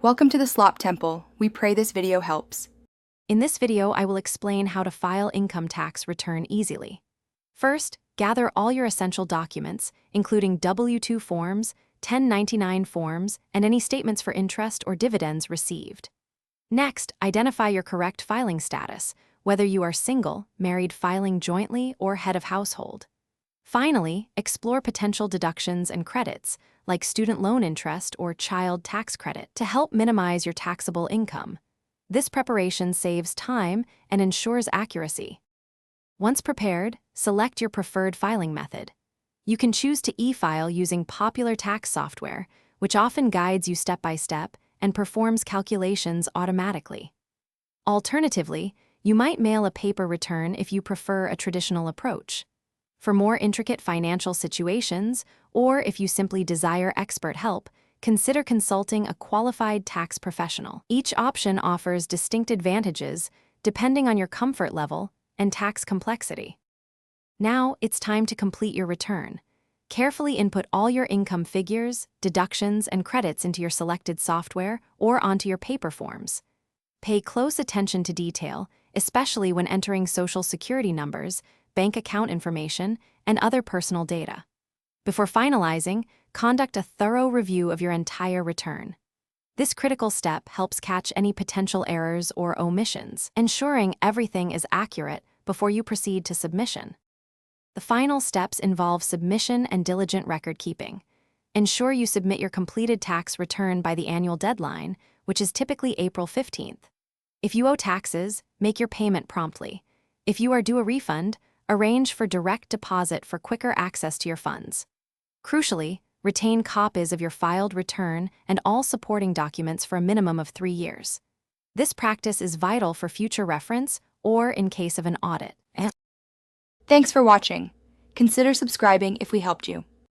Welcome to the Slop Temple. We pray this video helps. In this video, I will explain how to file income tax return easily. First, gather all your essential documents, including W-2 forms, 1099 forms, and any statements for interest or dividends received. Next, identify your correct filing status, whether you are single, married filing jointly, or head of household. Finally, explore potential deductions and credits, like student loan interest or child tax credit, to help minimize your taxable income. This preparation saves time and ensures accuracy. Once prepared, select your preferred filing method. You can choose to e-file using popular tax software, which often guides you step by step and performs calculations automatically. Alternatively, you might mail a paper return if you prefer a traditional approach. For more intricate financial situations, or if you simply desire expert help, consider consulting a qualified tax professional. Each option offers distinct advantages depending on your comfort level and tax complexity. Now it's time to complete your return. Carefully input all your income figures, deductions, and credits into your selected software or onto your paper forms. Pay close attention to detail, especially when entering Social Security numbers, bank account information, and other personal data. Before finalizing, conduct a thorough review of your entire return. This critical step helps catch any potential errors or omissions, ensuring everything is accurate before you proceed to submission. The final steps involve submission and diligent record keeping. Ensure you submit your completed tax return by the annual deadline, which is typically April 15th. If you owe taxes, make your payment promptly. If you are due a refund, arrange for direct deposit for quicker access to your funds. Crucially, retain copies of your filed return and all supporting documents for a minimum of 3 years. This practice is vital for future reference or in case of an audit. Thanks for watching. Consider subscribing if we helped you.